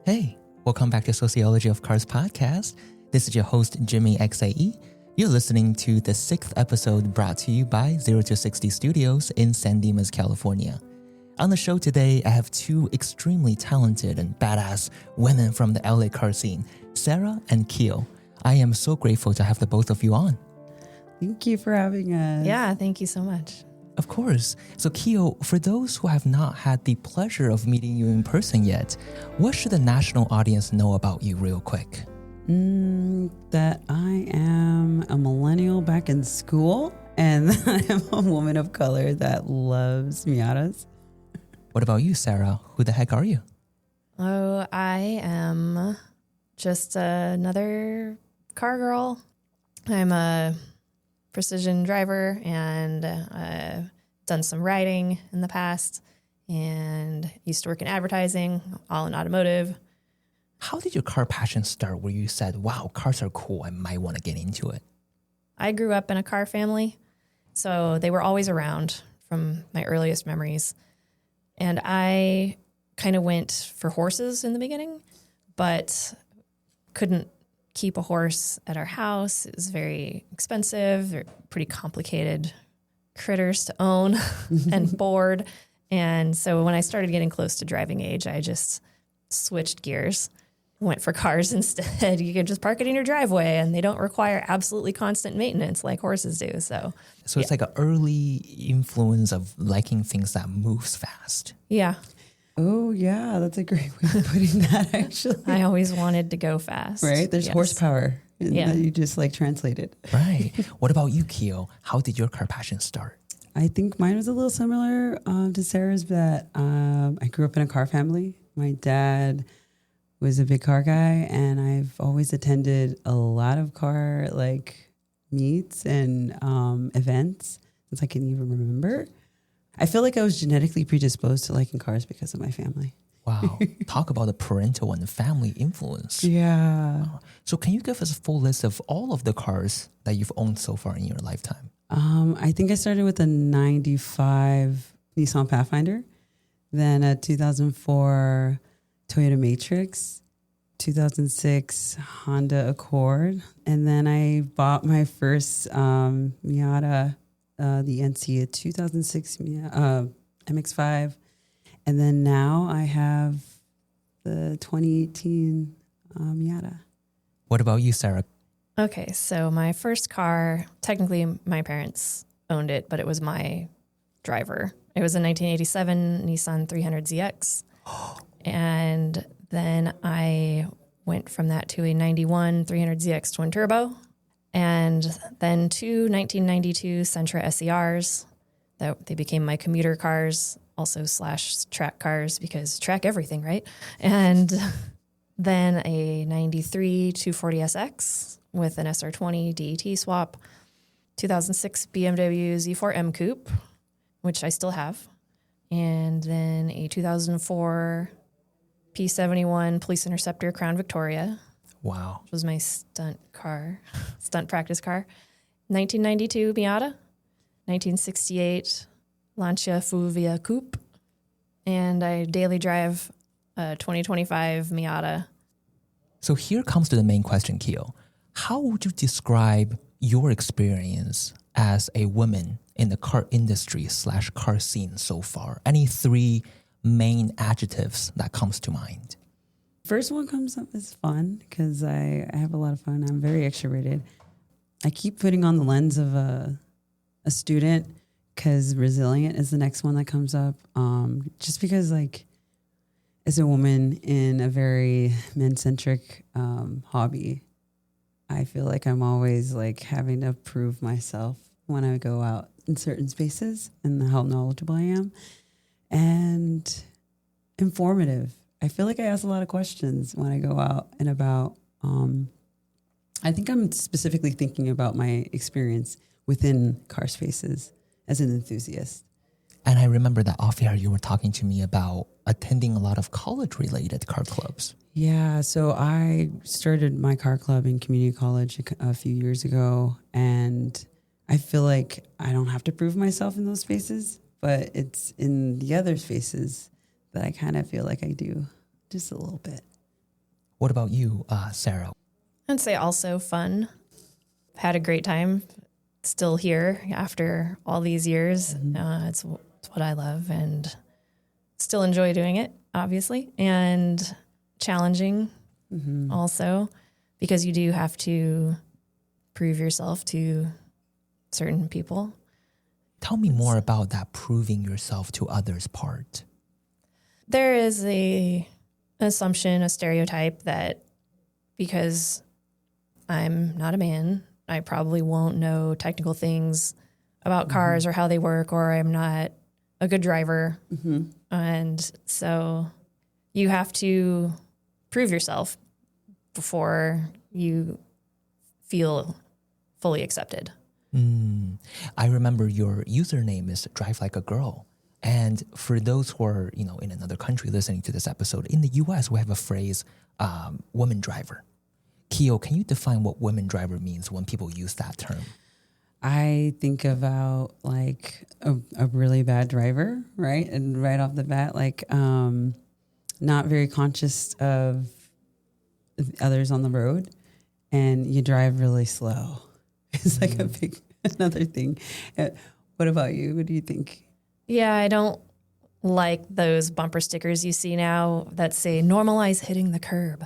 Hey, welcome back to Sociology of Cars podcast. This is your host, Jimmy XAE. You're listening to the 6th episode brought to you by 0 to 60 Studios in San Dimas, California. On the show today, I have two extremely talented and badass women from the LA car scene, Sarah and Keo. I am so grateful to have the both of you on. Thank you for having us. Yeah, thank you so much. Of course. So Keo, for those who have not had the pleasure of meeting you in person yet, what should the national audience know about you real quick? That I am a millennial back in school and I am a woman of color that loves Miatas. What about you, Sarah? Who the heck are you? Oh, I am just another car girl. I'm a precision driver and done some writing in the past and used to work in advertising, all in automotive. How did your car passion start where you said, wow, cars are cool, I might want to get into it? I grew up in a car family, so they were always around from my earliest memories. And I kind of went for horses in the beginning, but couldn't keep a horse at our house. It was very expensive. They're pretty complicated critters to own and board. And so when I started getting close to driving age, I just switched gears, went for cars instead. You can just park it in your driveway and they don't require absolutely constant maintenance like horses do. So it's like an early influence of liking things that moves fast. Yeah. Oh, yeah. That's a great way of putting that, actually. I always wanted to go fast. Right? There's horsepower that you just translated. Right. What about you, Keo? How did your car passion start? I think mine was a little similar to Sarah's, that I grew up in a car family. My dad was a big car guy, and I've always attended a lot of car meets and events since I can even remember. I feel like I was genetically predisposed to liking cars because of my family. Wow. Talk about the parental and family influence. Yeah. Wow. So can you give us a full list of all of the cars that you've owned so far in your lifetime? I think I started with a 95 Nissan Pathfinder, then a 2004 Toyota Matrix, 2006 Honda Accord, and then I bought my first Miata, the NC, a 2006 MX-5, and then now I have the 2018 Miata. What about you, Sarah? Okay, so my first car, technically my parents owned it, but it was my driver. It was a 1987 Nissan 300ZX. And then I went from that to a 91 300ZX twin turbo, and then two 1992 Sentra SERs. They became my commuter cars, also / track cars, because track everything, right? And then a 93 240SX with an SR20 DET swap, 2006 BMW Z4 M Coupe, which I still have, and then a 2004 P71 Police Interceptor Crown Victoria. Wow. Which was my stunt practice car. 1992 Miata, 1968 Lancia Fulvia Coupe, and I daily drive a 2025 Miata. So here comes to the main question, Keo. How would you describe your experience as a woman in the car industry / car scene so far? Any three main adjectives that comes to mind? First one comes up as fun, because I have a lot of fun. I'm very extroverted. I keep putting on the lens of a student, because resilient is the next one that comes up. Just because as a woman in a very men-centric hobby, I feel like I'm always having to prove myself when I go out in certain spaces and how knowledgeable I am. And informative. I feel like I ask a lot of questions when I go out and about. I think I'm specifically thinking about my experience within car spaces as an enthusiast. And I remember that off air you were talking to me about attending a lot of college-related car clubs. Yeah, so I started my car club in community college a few years ago, and I feel like I don't have to prove myself in those spaces, but it's in the other spaces that I kind of feel like I do just a little bit. What about you, Sarah? I'd say also fun. Had a great time. Still here after all these years. It's what I love and still enjoy doing it, obviously. And challenging also, because you do have to prove yourself to certain people. Tell me more about that proving yourself to others part. There is an assumption, a stereotype that because I'm not a man, I probably won't know technical things about cars or how they work, or I'm not a good driver. And so you have to prove yourself before you feel fully accepted. I remember your username is Drive Like a Girl. And for those who are, in another country listening to this episode, in the US, we have a phrase, woman driver. Keo, can you define what woman driver means when people use that term? I think about like a really bad driver, right? And right off the bat, like not very conscious of others on the road, and you drive really slow. It's like a big another thing. What about you? What do you think? Yeah, I don't like those bumper stickers you see now that say normalize hitting the curb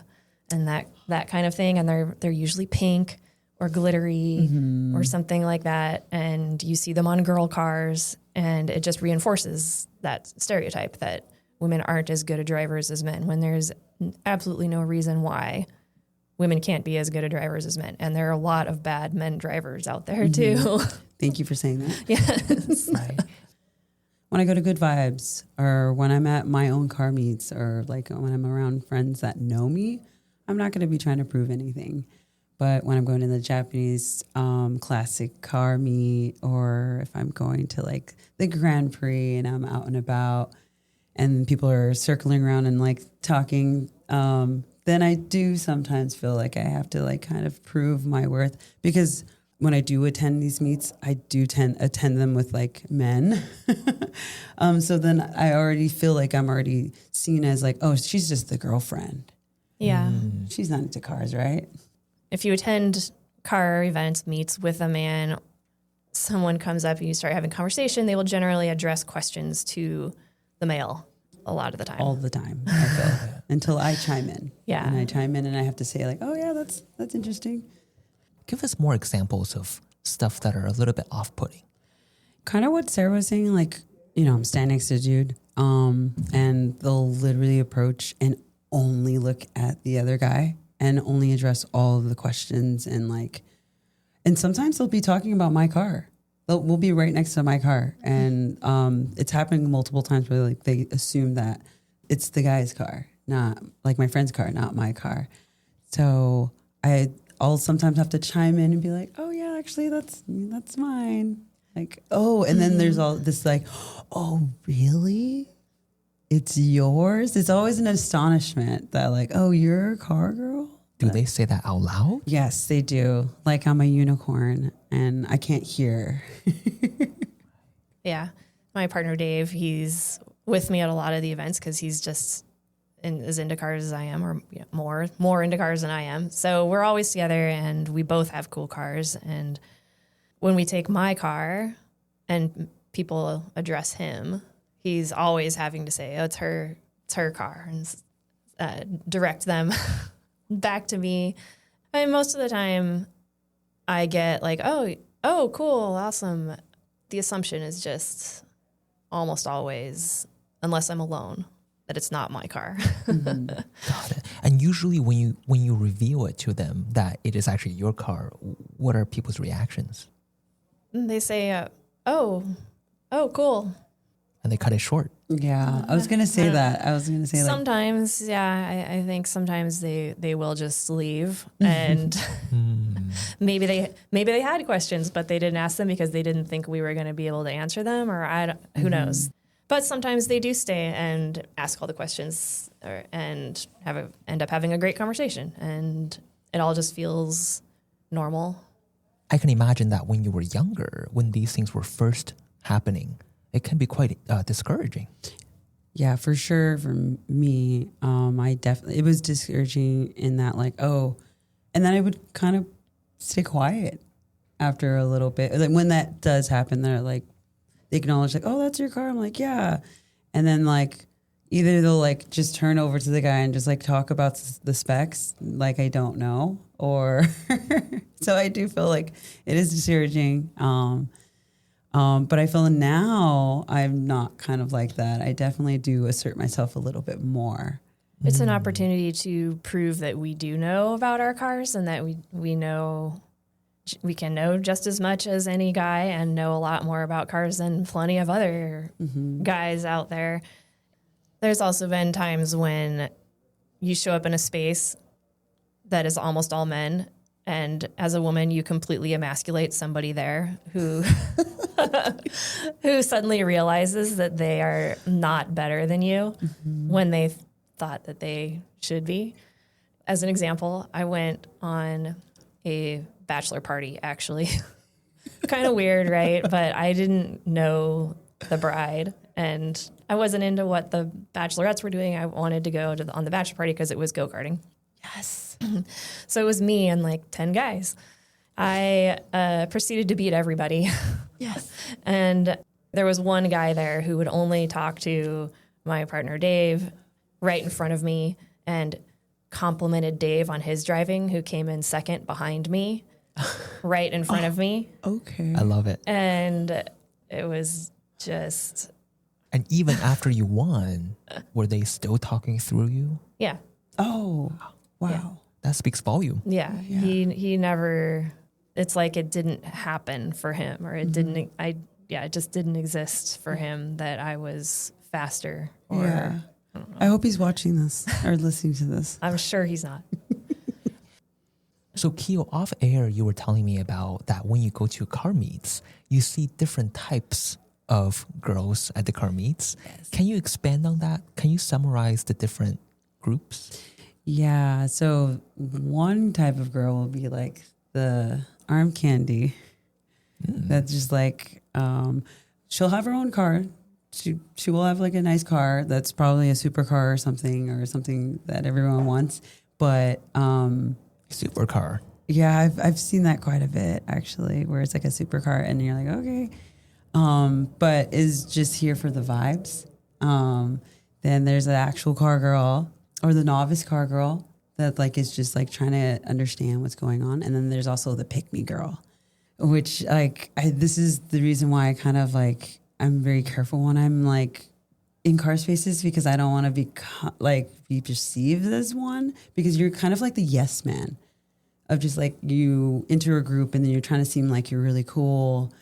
and that kind of thing. And they're usually pink or glittery or something like that. And you see them on girl cars, and it just reinforces that stereotype that women aren't as good at drivers as men, when there's absolutely no reason why women can't be as good at drivers as men. And there are a lot of bad men drivers out there too. Thank you for saying that. Yes. Right. When I go to Good Vibes, or when I'm at my own car meets, or like when I'm around friends that know me, I'm not going to be trying to prove anything. But when I'm going to the Japanese classic car meet, or if I'm going to like the Grand Prix and I'm out and about and people are circling around and like talking, then I do sometimes feel like I have to like kind of prove my worth, because when I do attend these meets, I do attend them with like men. So then I already feel like I'm already seen as like, oh, she's just the girlfriend. Yeah. She's not into cars, right? If you attend car events, meets with a man, someone comes up and you start having conversation, they will generally address questions to the male a lot of the time. All the time, I feel, until I chime in. Yeah. And I chime in and I have to say like, oh yeah, that's interesting. Give us more examples of stuff that are a little bit off-putting. Kind of what Sarah was saying, like, I'm standing next to a dude, and they'll literally approach and only look at the other guy and only address all of the questions, and sometimes they'll be talking about my car. We'll be right next to my car, and it's happening multiple times where like they assume that it's the guy's car, not like my friend's car, not my car. So I'll sometimes have to chime in and be like, oh yeah, actually that's mine. Like, oh, and then there's all this like, oh really? It's yours? It's always an astonishment that like, oh, you're a car girl? Do they say that out loud? Yes, they do. Like I'm a unicorn and I can't hear. Yeah. My partner, Dave, he's with me at a lot of the events because he's just as into cars as I am, or more into cars than I am. So we're always together and we both have cool cars. And when we take my car and people address him, he's always having to say, oh, it's her car, and direct them back to me. And most of the time I get like, oh, cool, awesome. The assumption is just almost always, unless I'm alone, that it's not my car. Got it. And usually when you reveal it to them that it is actually your car, what are people's reactions? They say, oh, cool. And they cut it short. Yeah, I was going to say that. I was going to say sometimes, I think sometimes they will just leave, and maybe they had questions, but they didn't ask them because they didn't think we were going to be able to answer them, or who knows. But sometimes they do stay and ask all the questions, and end up having a great conversation, and it all just feels normal. I can imagine that when you were younger, when these things were first happening, it can be quite discouraging. Yeah, for sure. For me, it was discouraging in that like, oh, and then I would kind of stay quiet after a little bit. Like when that does happen, they're like, they acknowledge like, oh, that's your car. I'm like, yeah. And then like, either they'll like just turn over to the guy and just like talk about the specs, like I don't know, or so I do feel like it is discouraging. But I feel now I'm not kind of like that. I definitely do assert myself a little bit more. It's an opportunity to prove that we do know about our cars and that we know we can know just as much as any guy and know a lot more about cars than plenty of other guys out there. There's also been times when you show up in a space that is almost all men, and as a woman, you completely emasculate somebody there who who suddenly realizes that they are not better than you when they thought that they should be. As an example, I went on a bachelor party, actually. Kind of weird, right? But I didn't know the bride, and I wasn't into what the bachelorettes were doing. I wanted to go on the bachelor party because it was go-karting. Yes. So it was me and like 10 guys. I proceeded to beat everybody. Yes. And there was one guy there who would only talk to my partner, Dave, right in front of me, and complimented Dave on his driving, who came in second behind me, right in front of me. Okay. I love it. And it was just... And even after you won, were they still talking through you? Yeah. Oh, wow. Yeah. That speaks volume. Yeah. He never... It's like it didn't happen for him, or it didn't... it just didn't exist for him that I was faster. Or, Yeah. I hope he's watching this or listening to this. I'm sure he's not. So Keo, off air, you were telling me about that when you go to car meets, you see different types of girls at the car meets. Yes. Can you expand on that? Can you summarize the different groups? Yeah. So one type of girl will be like the arm candy. That's just like, she'll have her own car. She will have like a nice car that's probably a supercar or something that everyone wants. But Supercar. yeah, I've seen that quite a bit actually, where it's like a supercar and you're like, okay. But is just here for the vibes. Then there's an actual car girl or the novice car girl that like is just like trying to understand what's going on. And then there's also the pick me girl, which like this is the reason why I kind of like I'm very careful when I'm like in car spaces, because I don't want to be perceived as one, because you're kind of like the yes man of just like you enter a group and then you're trying to seem like you're really cool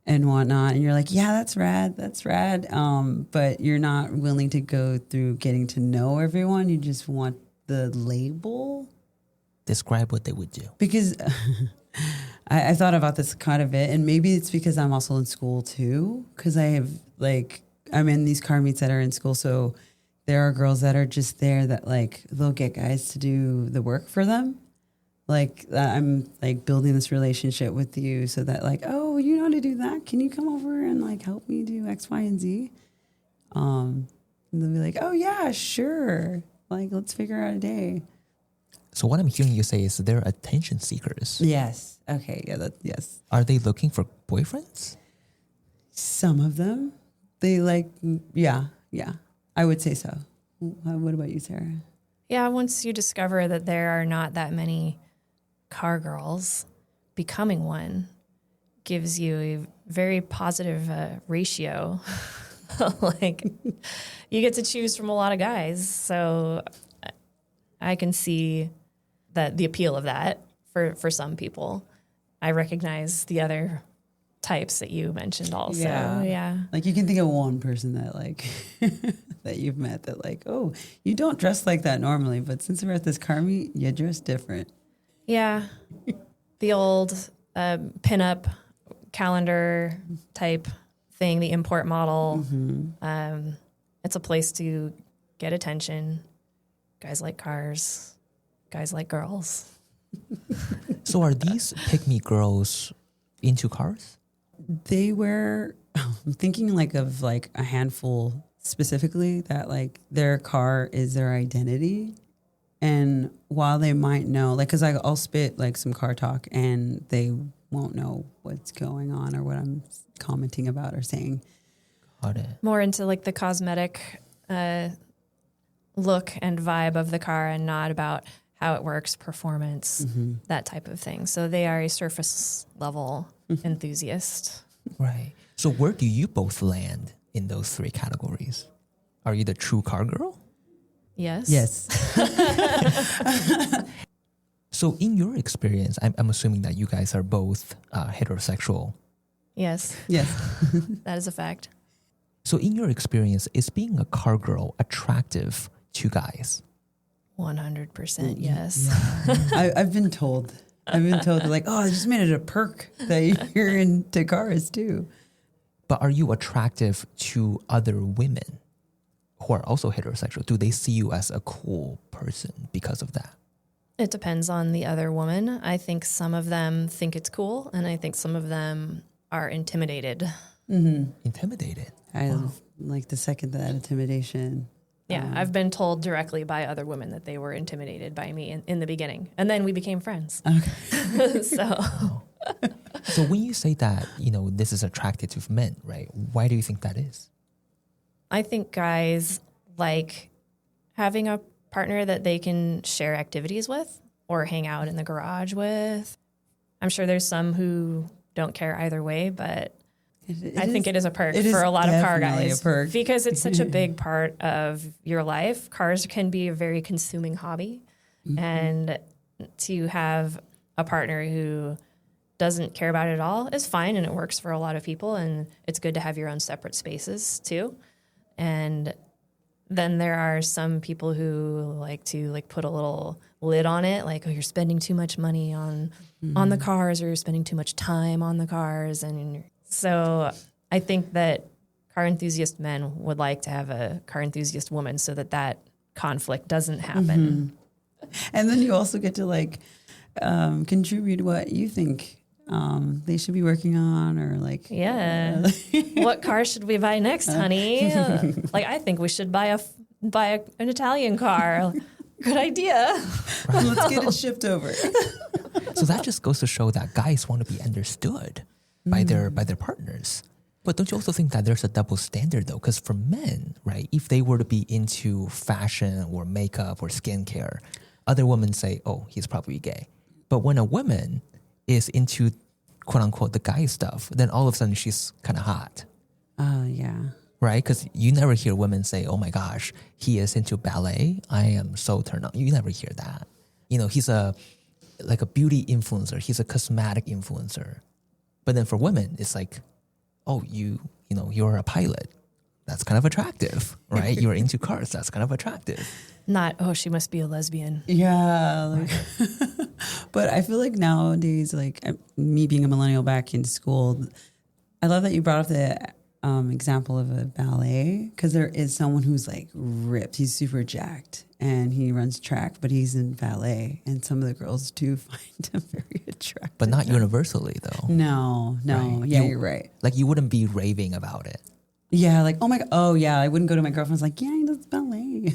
and whatnot. And you're like, yeah, that's rad. But you're not willing to go through getting to know everyone. You just want the label. Describe what they would do. Because I thought about this kind of bit, and maybe it's because I'm also in school too, because I'm in these car meets that are in school. So there are girls that are just there that like, they'll get guys to do the work for them. Like I'm like building this relationship with you so that like, oh, you know how to do that? Can you come over and like help me do X, Y, and Z? And they'll be like, oh yeah, sure. Like, let's figure out a day. So what I'm hearing you say is they're attention seekers. Yes. Okay. Yeah. Yes. Are they looking for boyfriends? Some of them, they like, yeah. I would say so. What about you, Sarah? Yeah, once you discover that there are not that many car girls, becoming one gives you a very positive ratio. Like, you get to choose from a lot of guys. So I can see that the appeal of that for some people. I recognize the other types that you mentioned also. Yeah. Like you can think of one person that like that you've met that like, oh, you don't dress like that normally, but since we're at this car meet, you dress different. Yeah. The old pinup calendar type thing, the import model. It's a place to get attention. Guys like cars. Guys like girls. So are these pick-me girls into cars? They wear, I'm thinking like of like a handful specifically that like their car is their identity. And while they might know, like, because I'll spit like some car talk and they won't know what's going on or what I'm commenting about or saying. Got it. More into like the cosmetic look and vibe of the car and not about how it works, performance, that type of thing. So they are a surface level enthusiast. Right. So where do you both land in those three categories? Are you the true car girl? Yes. Yes. So in your experience, I'm assuming that you guys are both heterosexual. Yes. Yes. That is a fact. So in your experience, is being a car girl attractive to guys? 100% yes. I've been told. Like, oh, I just made it a perk that you're into cars too. But are you attractive to other women who are also heterosexual? Do they see you as a cool person because of that? It depends on the other woman. I think some of them think it's cool, and I think some of them are intimidated. Intimidated? I like to second that intimidation. Yeah, I've been told directly by other women that they were intimidated by me in the beginning. And then we became friends. Okay. So when you say that, this is attractive to men, right? Why do you think that is? I think guys like having a partner that they can share activities with or hang out in the garage with. I'm sure there's some who don't care either way, but I think it is a perk for a lot of car guys because it's such a big part of your life. Cars can be a very consuming hobby, and to have a partner who doesn't care about it at all is fine, and it works for a lot of people, and it's good to have your own separate spaces too. And then there are some people who like to put a little lid on it, like, oh, you're spending too much money on the cars, or you're spending too much time on the cars. And so I think that car enthusiast men would like to have a car enthusiast woman so that conflict doesn't happen. And then you also get to contribute what you think they should be working on, or what car should we buy next, honey? I think we should buy an Italian car. Good idea. Let's get it shipped over. So that just goes to show that guys want to be understood by their partners. But don't you also think that there's a double standard though? Because for men, right, if they were to be into fashion or makeup or skincare, other women say, oh, he's probably gay. But when a woman is into quote unquote the guy stuff, then all of a sudden she's kind of hot. Oh, yeah. Right? Because you never hear women say, oh my gosh, he is into ballet. I am so turned on. You never hear that. He's a beauty influencer. He's a cosmetic influencer. But then for women, it's like, oh, you're a pilot. That's kind of attractive, right? You're into cars. That's kind of attractive. Not, oh, she must be a lesbian. Yeah. But I feel like nowadays, me being a millennial back in school, I love that you brought up the example of a ballet, because there is someone who's ripped. He's super jacked and he runs track, but he's in ballet. And some of the girls do find him very attractive. But not universally, though. No. Right? Yeah, you're right. You wouldn't be raving about it. Yeah, oh my God. Oh, yeah. I wouldn't go to my girlfriend's yeah, he does ballet.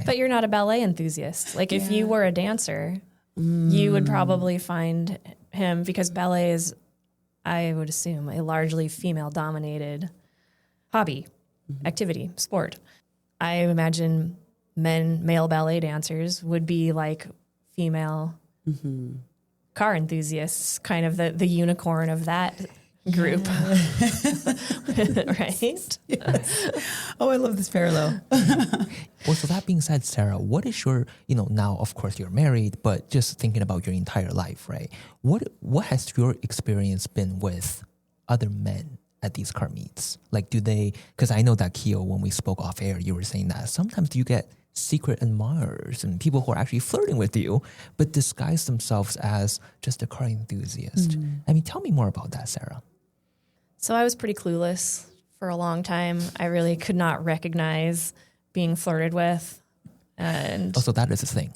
But you're not a ballet enthusiast. If you were a dancer, you would probably find him, because ballet is, I would assume, a largely female-dominated hobby, activity, sport. I imagine male ballet dancers would be like female car enthusiasts, kind of the unicorn of that group. Right? Yes. Oh, I love this parallel. Well, so that being said, Sarah, what is your, now of course you're married, but just thinking about your entire life, right? What has your experience been with other men at these car meets? Do they, because I know that Keo, when we spoke off air, you were saying that sometimes do you get secret admirers and people who are actually flirting with you, but disguise themselves as just a car enthusiast? Tell me more about that, Sarah. So I was pretty clueless for a long time. I really could not recognize being flirted with. And also, that is a thing.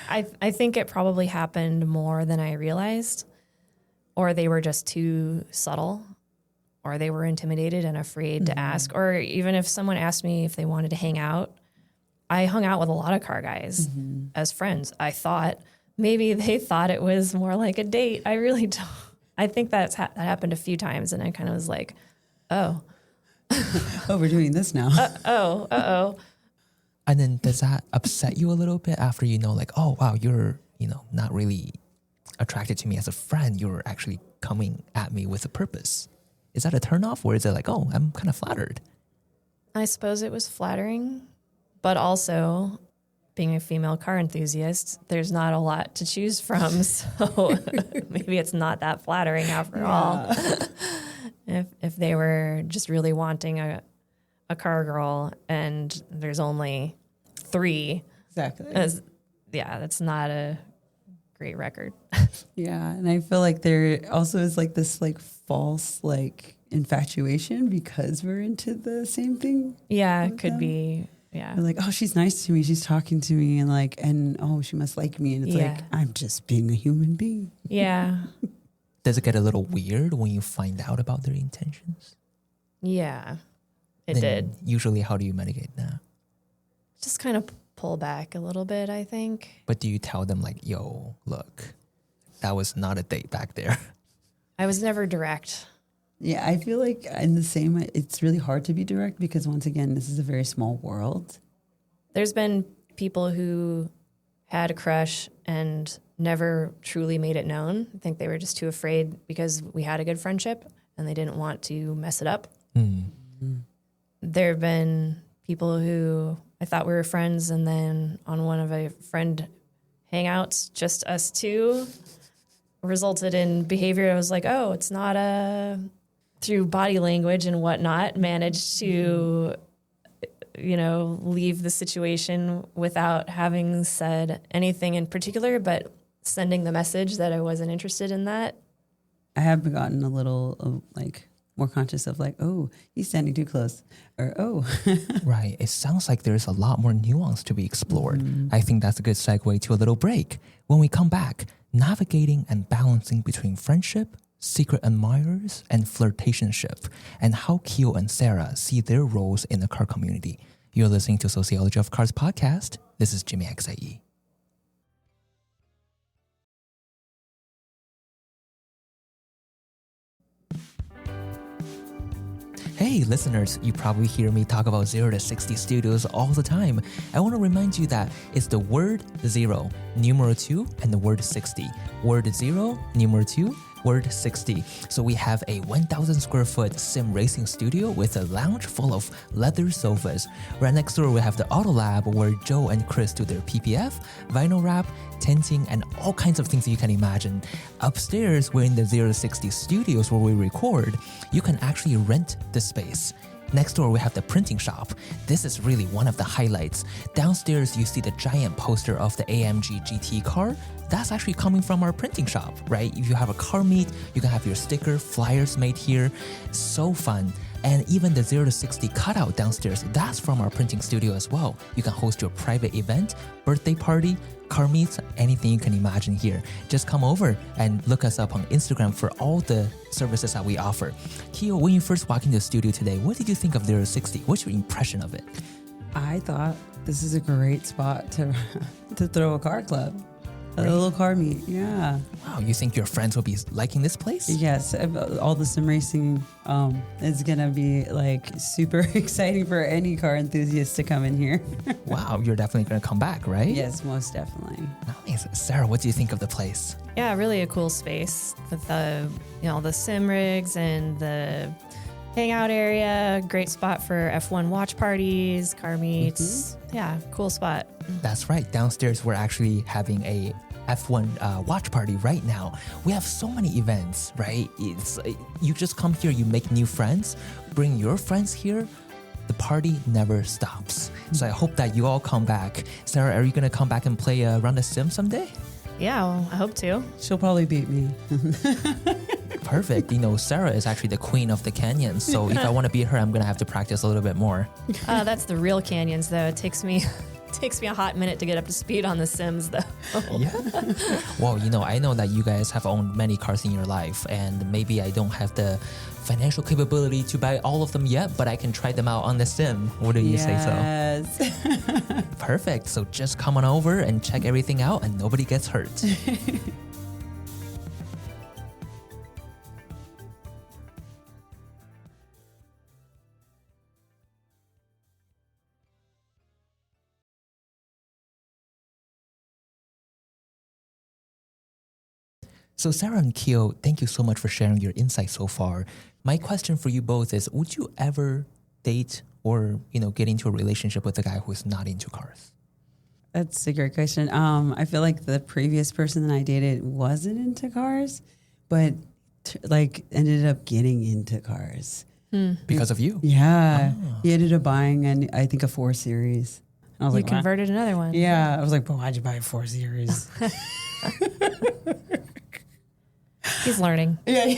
I think it probably happened more than I realized, or they were just too subtle, or they were intimidated and afraid to ask. Or even if someone asked me if they wanted to hang out, I hung out with a lot of car guys as friends. I thought maybe they thought it was more like a date. I really don't. I think that happened a few times, and I kind of was like, oh. Oh, we're doing this now. Uh-oh. And then does that upset you a little bit after you know, like, oh, wow, you're, not really attracted to me as a friend. You're actually coming at me with a purpose. Is that a turnoff, or is it like, oh, I'm kind of flattered? I suppose it was flattering, but also being a female car enthusiast, there's not a lot to choose from. So maybe it's not that flattering after all. If they were just really wanting a car girl and there's only 3. Exactly. That's not a great record. Yeah. And I feel like there also is like this like false like infatuation because we're into the same thing. Yeah, it could be. Yeah. We're like, oh, she's nice to me. She's talking to me and oh, she must like me. And it's like, I'm just being a human being. Yeah. Does it get a little weird when you find out about their intentions? Yeah, it Then did. Usually, how do you mitigate that? Just kind of pull back a little bit, I think. But do you tell them like, yo, look, that was not a date back there? I was never direct. Yeah, I feel like in the same, it's really hard to be direct because once again, this is a very small world. There's been people who had a crush and never truly made it known. I think they were just too afraid because we had a good friendship and they didn't want to mess it up. There have been people who I thought we were friends, and then on one of a friend hangouts, just us two, resulted in behavior. I was like, oh, it's not through body language and whatnot, managed to, leave the situation without having said anything in particular, but sending the message that I wasn't interested in that. I have gotten a little more conscious of like, oh, he's standing too close, or oh. Right. It sounds like there's a lot more nuance to be explored. I think that's a good segue to a little break. When we come back, navigating and balancing between friendship, secret admirers, and flirtationship, and how Keo and Sarah see their roles in the car community. You're listening to Sociology of Cars podcast. This is Jimmy XAE. Hey listeners, you probably hear me talk about 0 to 60 studios all the time. I want to remind you that it's the word 0, numeral 2, and the word 60. Word 0, numeral 2, word 60. So we have a 1,000 square foot sim racing studio with a lounge full of leather sofas. Right next door we have the Auto Lab where Joe and Chris do their PPF, vinyl wrap, tinting, and all kinds of things that you can imagine. Upstairs, we're in the 0 to 60 studios where we record. You can actually rent the space. Next door, we have the printing shop. This is really one of the highlights. Downstairs, you see the giant poster of the AMG GT car. That's actually coming from our printing shop, right? If you have a car meet, you can have your sticker, flyers made here. So fun. And even the 0 to 60 cutout downstairs, that's from our printing studio as well. You can host your private event, birthday party, car meets, anything you can imagine here. Just come over and look us up on Instagram for all the services that we offer. Keo, when you first walked into the studio today, what did you think of 0 to 60? What's your impression of it? I thought this is a great spot to throw a car club. A little car meet, yeah. Wow, you think your friends will be liking this place? Yes, all the sim racing is gonna be like super exciting for any car enthusiast to come in here. Wow, you're definitely gonna come back, right? Yes, most definitely. Nice. Sarah, what do you think of the place? Yeah, really a cool space with the sim rigs and the hangout area. Great spot for F1 watch parties, car meets. Yeah, cool spot. That's right. Downstairs, we're actually having a F1 watch party right now. We have so many events, right? It's you just come here, you make new friends, bring your friends here. The party never stops. So I hope that you all come back. Sarah, are you going to come back and play around the sim someday? Yeah, well, I hope to. She'll probably beat me. Perfect. Sarah is actually the queen of the canyons. So if I want to beat her, I'm going to have to practice a little bit more. That's the real canyons, though. It takes me a hot minute to get up to speed on the Sims, though. Yeah. Well, I know that you guys have owned many cars in your life, and maybe I don't have the financial capability to buy all of them yet, but I can try them out on the sim. What do you say so? Yes. Perfect. So just come on over and check everything out and nobody gets hurt. So Sarah and Keo, thank you so much for sharing your insights so far. My question for you both is, would you ever date or, get into a relationship with a guy who's not into cars? That's a great question. I feel like the previous person that I dated wasn't into cars, but ended up getting into cars. Because of you? Yeah. He ended up buying, I think, a 4 Series. And I was You like, converted another one. yeah. I was like, but why'd you buy a 4 Series? He's learning. Yeah.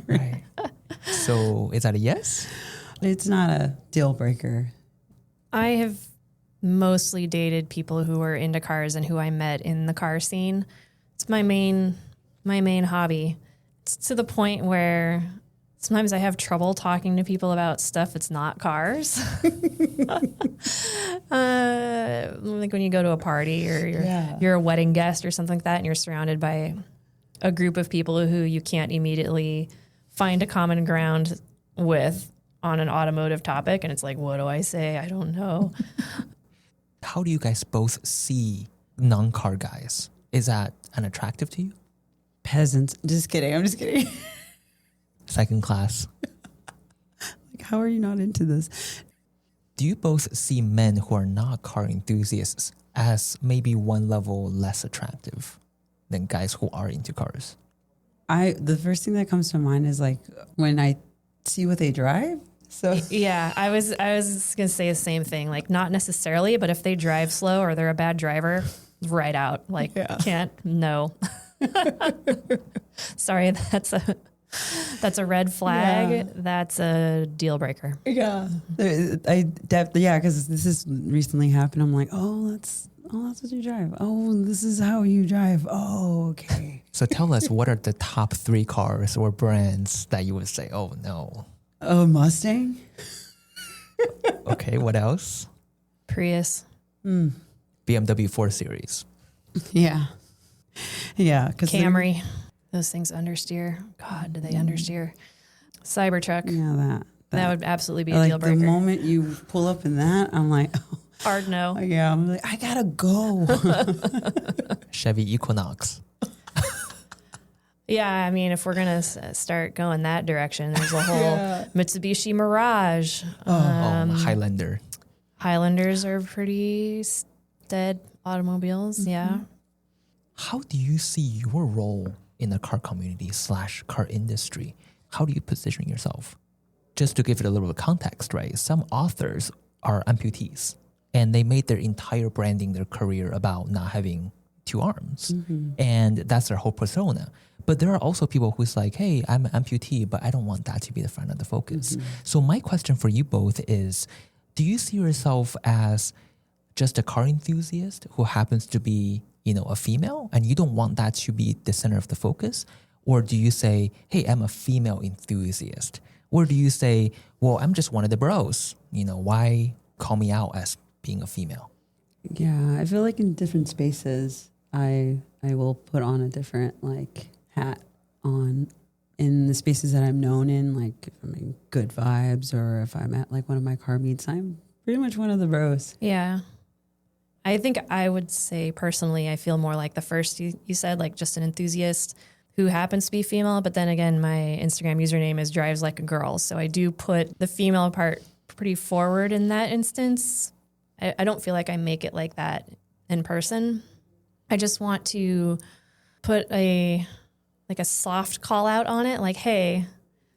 Right. So is that a yes? It's not a deal breaker. I have mostly dated people who are into cars and who I met in the car scene. It's my main hobby. It's to the point where sometimes I have trouble talking to people about stuff that's not cars. Like when you go to a party or you're a wedding guest or something like that and you're surrounded by a group of people who you can't immediately find a common ground with on an automotive topic. And it's like, what do I say? I don't know. How do you guys both see non-car guys? Is that unattractive to you? Peasants. Just kidding. I'm just kidding. Second class. How are you not into this? Do you both see men who are not car enthusiasts as maybe one level less attractive than guys who are into cars? The first thing that comes to mind is like when I see what they drive. So yeah, I was gonna say the same thing. Like not necessarily, but if they drive slow or they're a bad driver, right out. Like can't no. Sorry, that's a red flag. Yeah. That's a deal breaker. Yeah, because this has recently happened. I'm like, that's what you drive. Oh, this is how you drive. Oh, okay. So tell us, what are the top 3 cars or brands that you would say, oh no? Oh, Mustang. Okay, what else? Prius. BMW 4 Series. Yeah. Yeah. Camry. Those things understeer. God, do they understeer? Cybertruck. Yeah, that would absolutely be a deal breaker. The moment you pull up in that, I'm like, hard no. Yeah, I'm like, I gotta go. Chevy Equinox. Yeah, I mean, if we're going to start going that direction, there's a whole Mitsubishi Mirage. Highlander. Highlanders are pretty stead automobiles, yeah. How do you see your role in the car community / car industry? How do you position yourself? Just to give it a little bit of context, right? Some authors are amputees and they made their entire branding, their career about not having 2 arms. And that's their whole persona. But there are also people who's like, hey, I'm an amputee, but I don't want that to be the front of the focus. So my question for you both is, do you see yourself as just a car enthusiast who happens to be, a female, and you don't want that to be the center of the focus? Or do you say, hey, I'm a female enthusiast? Or do you say, well, I'm just one of the bros. Why call me out as being a female? Yeah, I feel like in different spaces, I will put on a different hat on. In the spaces that I'm known in, like if I'm in Good Vibes or if I'm at one of my car meets, I'm pretty much one of the bros. Yeah. I think I would say personally, I feel more like the first you said, like just an enthusiast who happens to be female. But then again, my Instagram username is drives like a girl. So I do put the female part pretty forward in that instance. I don't feel like I make it like that in person. I just want to put a soft call out on it. Like, hey,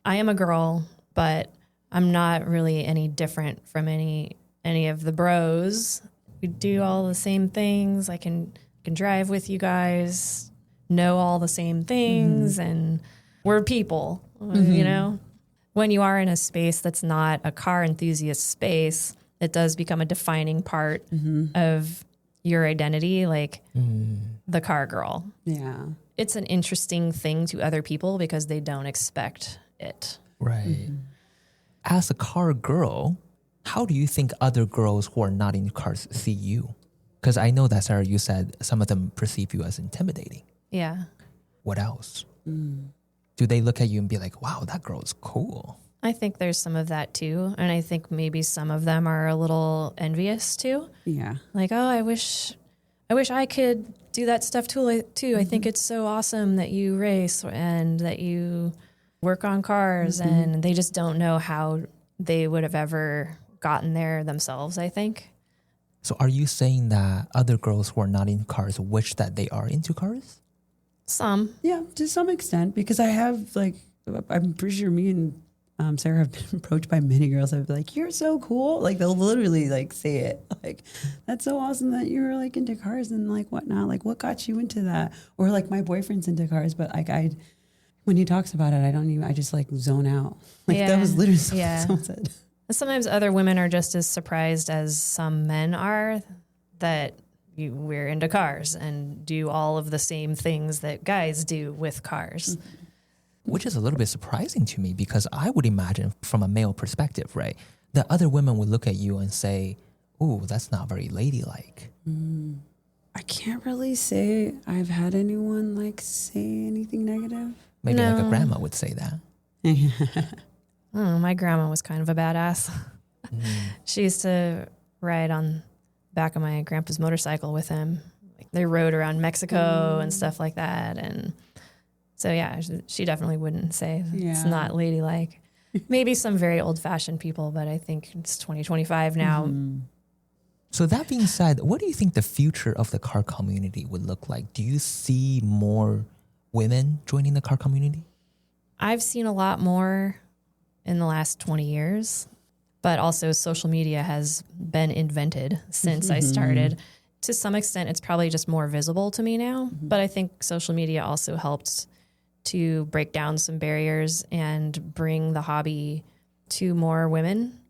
I am a girl, but I'm not really any different from any of the bros. We do all the same things. I can drive with you guys, know all the same things, and we're people, When you are in a space that's not a car enthusiast space, it does become a defining part of your identity, like the car girl. Yeah. It's an interesting thing to other people because they don't expect it. Right. As a car girl, how do you think other girls who are not in cars see you? Because I know that, Sarah, you said some of them perceive you as intimidating. Yeah. What else? Do they look at you and be like, wow, that girl's cool? I think there's some of that too. And I think maybe some of them are a little envious too. Yeah. Like, oh, I wish I could do that stuff too. I think it's so awesome that you race and that you work on cars, and they just don't know how they would have ever gotten there themselves, I think. So are you saying that other girls who are not in cars wish that they are into cars? Some. Yeah, to some extent, because I have I'm pretty sure me and Sarah have been approached by many girls that be like, you're so cool. Like they'll literally like say it like, that's so awesome that you're like into cars and like whatnot. Like what got you into that? Or like my boyfriend's into cars, but like when he talks about it, I just like zone out. Like that was literally something someone said. Sometimes other women are just as surprised as some men are that we're into cars and do all of the same things that guys do with cars. Which is a little bit surprising to me, because I would imagine from a male perspective, right, that other women would look at you and say, ooh, that's not very ladylike. I can't really say I've had anyone like say anything negative. Maybe like a grandma would say that. Oh, my grandma was kind of a badass. She used to ride on back of my grandpa's motorcycle with him. Like, they rode around Mexico and stuff like that. And so, yeah, she definitely wouldn't say it's not ladylike. Maybe some very old-fashioned people, but I think it's 2025 now. So that being said, what do you think the future of the car community would look like? Do you see more women joining the car community? I've seen a lot more in the last 20 years, but also social media has been invented since I started. To some extent, it's probably just more visible to me now, but I think social media also helped to break down some barriers and bring the hobby to more women.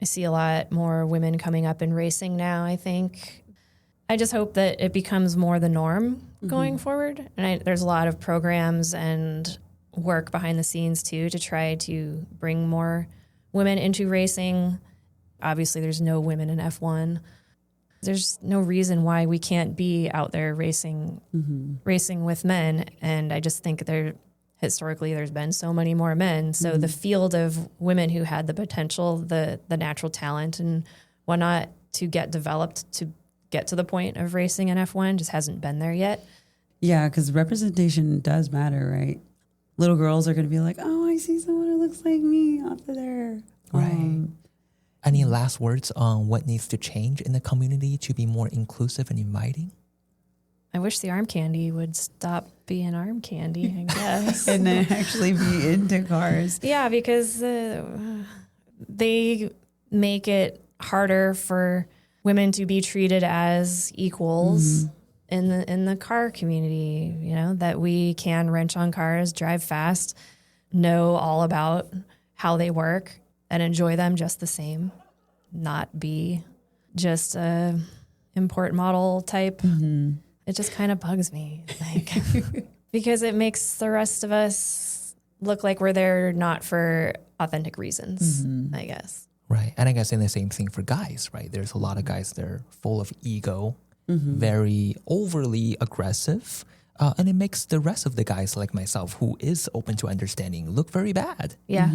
I see a lot more women coming up in racing now, I think. I just hope that it becomes more the norm going forward. And there's a lot of programs and work behind the scenes too to try to bring more women into racing. Obviously, there's no women in F1. There's no reason why we can't be out there racing with men. And I just think historically there's been so many more men. So the field of women who had the potential, the natural talent and whatnot to get developed to get to the point of racing in F1 just hasn't been there yet. Yeah, because representation does matter, right? Little girls are going to be like, oh, I see someone who looks like me off of there. Right. Any last words on what needs to change in the community to be more inclusive and inviting? I wish the arm candy would stop being arm candy, I guess. And then actually be into cars. Yeah, because they make it harder for women to be treated as equals in the car community, you know, that we can wrench on cars, drive fast, know all about how they work and enjoy them just the same, not be just a import model type. It just kind of bugs me, like, because it makes the rest of us look like we're there not for authentic reasons, I guess. Right. And I guess in the same thing for guys, right? There's a lot of guys that are full of ego, very overly aggressive. And it makes the rest of the guys like myself, who is open to understanding, look very bad. Yeah.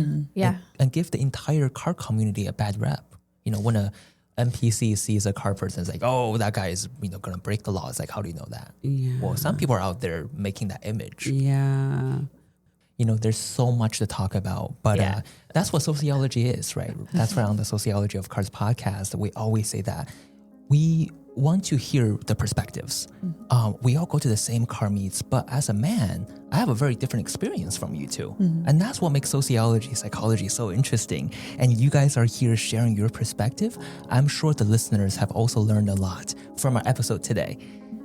And give the entire car community a bad rep. You know, when a NPC sees a car person, it's like, oh, that guy is, you know, going to break the law. It's like, how do you know that? Yeah. Well, some people are out there making that image. Yeah. You know, there's so much to talk about, but that's what sociology is, right? That's why on the Sociology of Cars podcast, we always say that we want to hear the perspectives. We all go to the same car meets, but as a man, I have a very different experience from you two. And that's what makes sociology, psychology so interesting. And you guys are here sharing your perspective. I'm sure the listeners have also learned a lot from our episode today.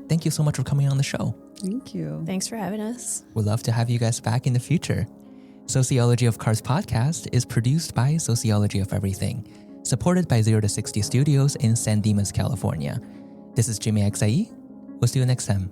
Thank you so much for coming on the show. Thank you. Thanks for having us. We'd love to have you guys back in the future. Sociology of Cars podcast is produced by Sociology of Everything, supported by 0 to 60 Studios in San Dimas, California. This is Jimmy XIE. We'll see you next time.